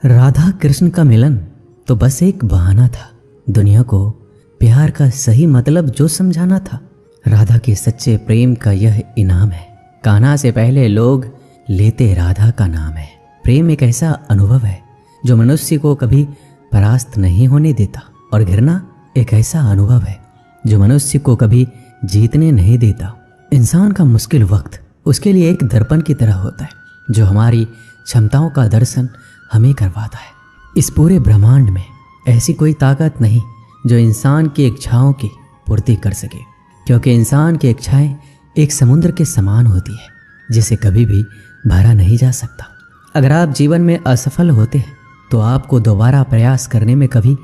राधा कृष्ण का मिलन तो बस एक बहाना था, दुनिया को प्यार का सही मतलब जो समझाना था। राधा के सच्चे प्रेम का यह इनाम है। कान्हा से पहले लोग लेते राधा का नाम है। प्रेम एक ऐसा अनुभव है जो मनुष्य को कभी परास्त नहीं होने देता, और घृणा एक ऐसा अनुभव है जो मनुष्य को कभी जीतने नहीं देता। इंसान का मुश्किल वक्त उसके लिए एक दर्पण की तरह होता है जो हमारी क्षमताओं का दर्शन हमें करवाता है। इस पूरे ब्रह्मांड में ऐसी कोई ताकत नहीं जो इंसान की इच्छाओं की पूर्ति कर सके, क्योंकि इंसान की इच्छाएं एक समुद्र के समान होती है जिसे कभी भी भरा नहीं जा सकता। अगर आप जीवन में असफल होते हैं तो आपको दोबारा प्रयास करने में कभी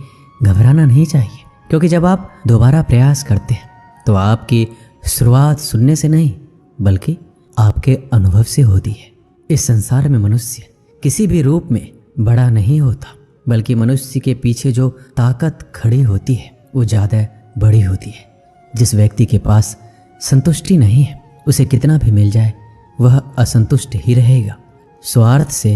घबराना नहीं चाहिए, क्योंकि जब आप दोबारा प्रयास करते हैं तो आपकी शुरुआत सुनने से नहीं बल्कि आपके अनुभव से होती है। इस संसार में मनुष्य किसी भी रूप में बड़ा नहीं होता, बल्कि मनुष्य के पीछे जो ताकत खड़ी होती है वो ज़्यादा बड़ी होती है। जिस व्यक्ति के पास संतुष्टि नहीं है उसे कितना भी मिल जाए वह असंतुष्ट ही रहेगा। स्वार्थ से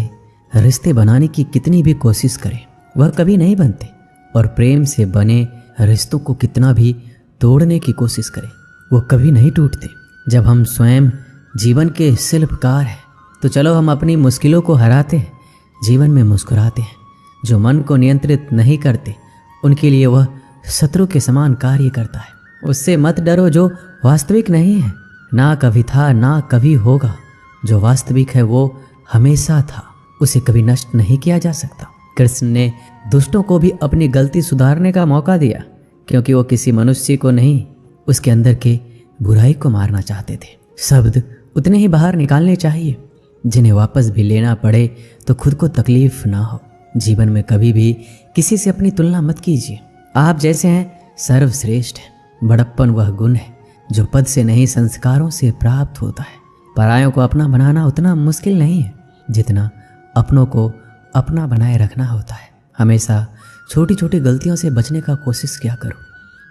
रिश्ते बनाने की कितनी भी कोशिश करें वह कभी नहीं बनते, और प्रेम से बने रिश्तों को कितना भी तोड़ने की कोशिश करें वो कभी नहीं टूटते। जब हम स्वयं जीवन के शिल्पकार हैं तो चलो हम अपनी मुश्किलों को हराते हैं, जीवन में मुस्कुराते हैं। जो मन को नियंत्रित नहीं करते उनके लिए वह शत्रु के समान कार्य करता है। उससे मत डरो जो वास्तविक नहीं है, ना कभी था ना कभी होगा। जो वास्तविक है वो हमेशा था, उसे कभी नष्ट नहीं किया जा सकता। कृष्ण ने दुष्टों को भी अपनी गलती सुधारने का मौका दिया, क्योंकि वो किसी मनुष्य को नहीं उसके अंदर के बुराई को मारना चाहते थे। शब्द उतने ही बाहर निकालने चाहिए जिन्हें वापस भी लेना पड़े तो खुद को तकलीफ ना हो। जीवन में कभी भी किसी से अपनी तुलना मत कीजिए। आप जैसे हैं सर्वश्रेष्ठ हैं। बड़प्पन वह गुण है जो पद से नहीं संस्कारों से प्राप्त होता है। परायों को अपना बनाना उतना मुश्किल नहीं है जितना अपनों को अपना बनाए रखना होता है। हमेशा छोटी छोटी गलतियों से बचने का कोशिश किया करो,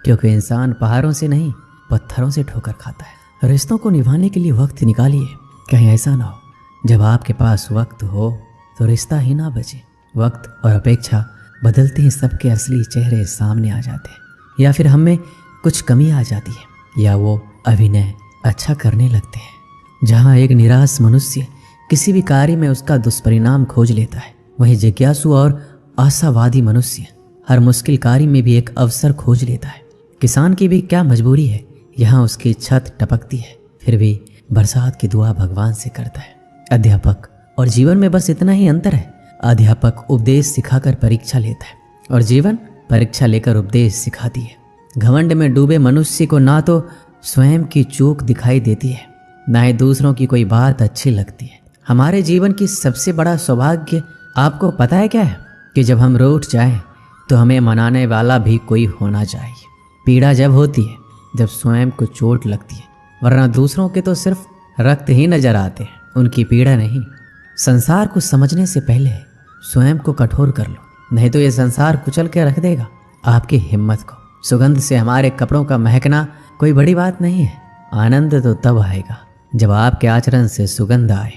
क्योंकि इंसान पहाड़ों से नहीं पत्थरों से ठोकर खाता है। रिश्तों को निभाने के लिए वक्त निकालिए। कहीं ऐसा ना हो जब आपके पास वक्त हो तो रिश्ता ही ना बचे। वक्त और अपेक्षा बदलते ही सबके असली चेहरे सामने आ जाते हैं, या फिर हमें कुछ कमी आ जाती है, या वो अभिनय अच्छा करने लगते हैं। जहाँ एक निराश मनुष्य किसी भी कार्य में उसका दुष्परिणाम खोज लेता है, वहीं जिज्ञासु और आशावादी मनुष्य हर मुश्किल कार्य में भी एक अवसर खोज लेता है। किसान की भी क्या मजबूरी है, यहाँ उसकी छत टपकती है फिर भी बरसात की दुआ भगवान से करता है। अध्यापक और जीवन में बस इतना ही अंतर है। अध्यापक उपदेश सिखाकर परीक्षा लेता है और जीवन परीक्षा लेकर उपदेश सिखाती है। घमंड में डूबे मनुष्य को ना तो स्वयं की चूक दिखाई देती है, ना ही दूसरों की कोई बात अच्छी लगती है। हमारे जीवन की सबसे बड़ा सौभाग्य आपको पता है क्या है? कि जब हम रूठ जाएं तो हमें मनाने वाला भी कोई होना चाहिए। पीड़ा जब होती है जब स्वयं को चोट लगती है, वरना दूसरों के तो सिर्फ रक्त ही नजर आते हैं, उनकी पीड़ा नहीं। संसार को समझने से पहले स्वयं को कठोर कर लो, नहीं तो ये संसार कुचल के रख देगा आपकी हिम्मत को। सुगंध से हमारे कपड़ों का महकना कोई बड़ी बात नहीं है। आनंद तो तब आएगा जब आपके आचरण से सुगंध आए।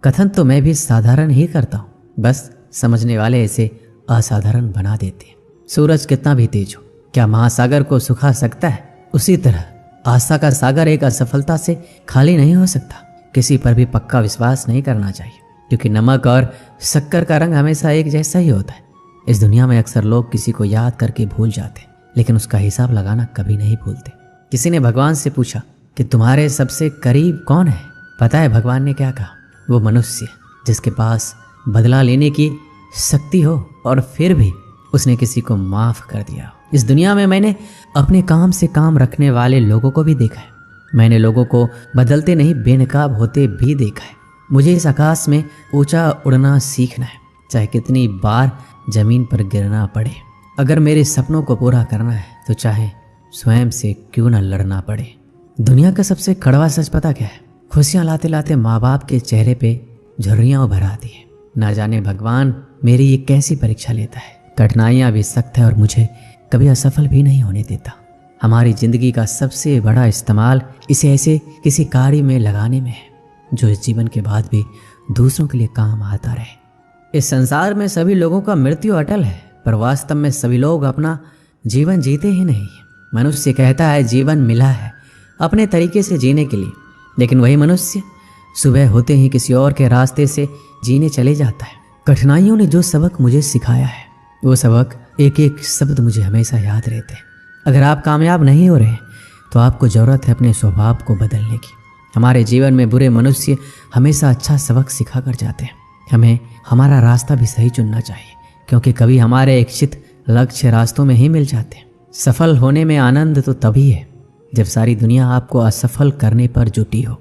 कथन तो मैं भी साधारण ही करता हूँ, बस समझने वाले इसे असाधारण बना देते हैं। सूरज कितना भी तेज हो क्या महासागर को सुखा सकता है? उसी तरह आशा का सागर एक असफलता से खाली नहीं हो सकता। किसी पर भी पक्का विश्वास नहीं करना चाहिए, क्योंकि नमक और शक्कर का रंग हमेशा एक जैसा ही होता है। इस दुनिया में अक्सर लोग किसी को याद करके भूल जाते, लेकिन उसका हिसाब लगाना कभी नहीं भूलते। किसी ने भगवान से पूछा कि तुम्हारे सबसे करीब कौन है? पता है भगवान ने क्या कहा? वो मनुष्य जिसके पास बदला लेने की शक्ति हो और फिर भी उसने किसी को माफ कर दिया हो। इस दुनिया में मैंने अपने काम से काम रखने वाले लोगों को भी देखा है। मैंने लोगों को बदलते नहीं बेनकाब होते भी देखा है। मुझे इस आकाश में ऊंचा उड़ना सीखना है, चाहे कितनी बार जमीन पर गिरना पड़े। अगर मेरे सपनों को पूरा करना है तो चाहे स्वयं से क्यों न लड़ना पड़े। दुनिया का सबसे कड़वा सच पता क्या है? खुशियाँ लाते लाते माँ बाप के चेहरे पे झुर्रियाँ उभर आती है। ना जाने भगवान मेरी ये कैसी परीक्षा लेता है। कठिनाइयाँ भी सख्त है और मुझे कभी असफल भी नहीं होने देता। हमारी जिंदगी का सबसे बड़ा इस्तेमाल इसे ऐसे किसी कार्य में लगाने में है जो इस जीवन के बाद भी दूसरों के लिए काम आता रहे। इस संसार में सभी लोगों का मृत्यु अटल है, पर वास्तव में सभी लोग अपना जीवन जीते ही नहीं। मनुष्य कहता है जीवन मिला है अपने तरीके से जीने के लिए, लेकिन वही मनुष्य सुबह होते ही किसी और के रास्ते से जीने चले जाता है। कठिनाइयों ने जो सबक मुझे सिखाया है, वो सबक एक एक शब्द मुझे हमेशा याद रहते हैं। अगर आप कामयाब नहीं हो रहे तो आपको ज़रूरत है अपने स्वभाव को बदलने की। हमारे जीवन में बुरे मनुष्य हमेशा अच्छा सबक सिखा कर जाते हैं। हमें हमारा रास्ता भी सही चुनना चाहिए, क्योंकि कभी हमारे इच्छित लक्ष्य रास्तों में ही मिल जाते हैं। सफल होने में आनंद तो तभी है जब सारी दुनिया आपको असफल करने पर जुटी हो।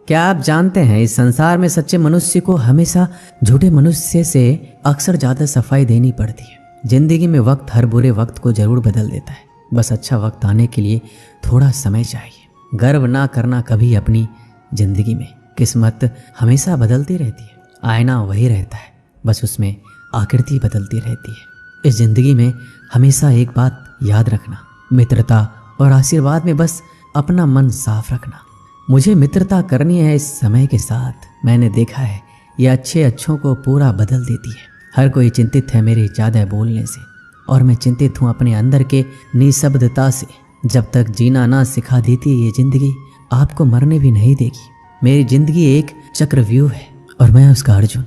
क्या आप जानते हैं इस संसार में सच्चे मनुष्य को हमेशा झूठे मनुष्य से अक्सर ज़्यादा सफाई देनी पड़ती है। जिंदगी में वक्त हर बुरे वक्त को जरूर बदल देता है, बस अच्छा वक्त आने के लिए थोड़ा समय चाहिए। गर्व ना करना कभी अपनी जिंदगी में, किस्मत हमेशा बदलती रहती है, आईना वही रहता है, बस उसमें आकृति बदलती रहती है। इस जिंदगी में हमेशा एक बात याद रखना, मित्रता और आशीर्वाद में बस अपना मन साफ रखना। मुझे मित्रता करनी है इस समय के साथ, मैंने देखा है ये अच्छे अच्छों को पूरा बदल देती है। हर कोई चिंतित है मेरे ज़्यादा बोलने से, और मैं चिंतित हूँ अपने अंदर के निशब्दता से। जब तक जीना ना सिखा देती ये ज़िंदगी, आपको मरने भी नहीं देगी। मेरी ज़िंदगी एक चक्रव्यूह है और मैं उसका अर्जुन।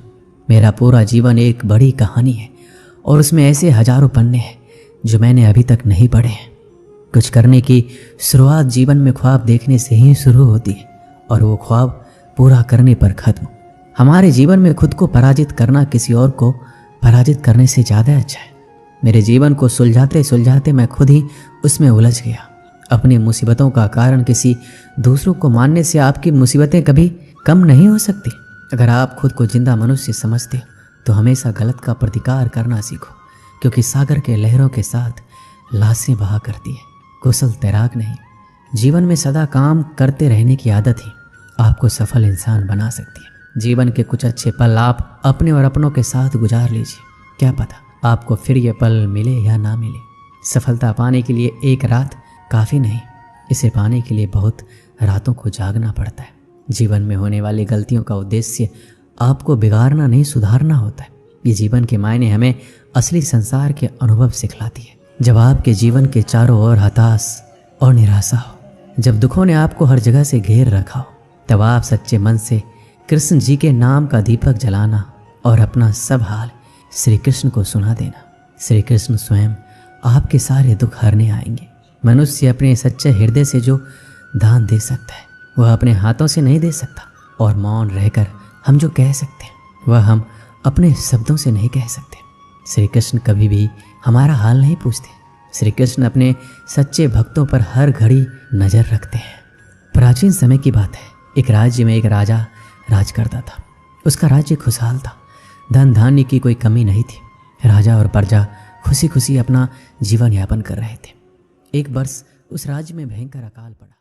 मेरा पूरा जीवन एक बड़ी कहानी है और उसमें ऐसे हजारों पन्ने हैं जो मैंने अभी तक नहीं पढ़े हैं। कुछ करने की शुरुआत जीवन में ख्वाब देखने से ही शुरू होती है और वो ख्वाब पूरा करने पर ख़त्म। हमारे जीवन में खुद को पराजित करना किसी और को पराजित करने से ज़्यादा अच्छा है। मेरे जीवन को सुलझाते सुलझाते मैं खुद ही उसमें उलझ गया। अपनी मुसीबतों का कारण किसी दूसरों को मानने से आपकी मुसीबतें कभी कम नहीं हो सकती। अगर आप खुद को जिंदा मनुष्य समझते हो तो हमेशा गलत का प्रतिकार करना सीखो, क्योंकि सागर के लहरों के साथ लाशें बहा करती है, कुशल तैराक नहीं। जीवन में सदा काम करते रहने की आदत ही आपको सफल इंसान बना सकती है। जीवन के कुछ अच्छे पल आप अपने और अपनों के साथ गुजार लीजिए। क्या पता आपको फिर ये पल मिले या ना मिले। सफलता पाने के लिए एक रात काफ़ी नहीं, इसे पाने के लिए बहुत रातों को जागना पड़ता है। जीवन में होने वाली गलतियों का उद्देश्य आपको बिगाड़ना नहीं, सुधारना होता है। ये जीवन के मायने हमें असली संसार के अनुभव सिखलाती है। जब आपके जीवन के चारों ओर हताश और निराशा हो, जब दुखों ने आपको हर जगह से घेर रखा हो, तब आप सच्चे मन से कृष्ण जी के नाम का दीपक जलाना और अपना सब हाल श्री कृष्ण को सुना देना। श्री कृष्ण स्वयं आपके सारे दुख हरने आएंगे। मनुष्य अपने सच्चे हृदय से जो दान दे सकता है वह अपने हाथों से नहीं दे सकता, और मौन रहकर हम जो कह सकते हैं वह हम अपने शब्दों से नहीं कह सकते। श्री कृष्ण कभी भी हमारा हाल नहीं पूछते। श्री कृष्ण अपने सच्चे भक्तों पर हर घड़ी नज़र रखते हैं। प्राचीन समय की बात है, एक राज्य में एक राजा राज करता था। उसका राज्य खुशहाल था, धन धान्य की कोई कमी नहीं थी। राजा और प्रजा खुशी खुशी अपना जीवन यापन कर रहे थे। एक वर्ष उस राज्य में भयंकर अकाल पड़ा।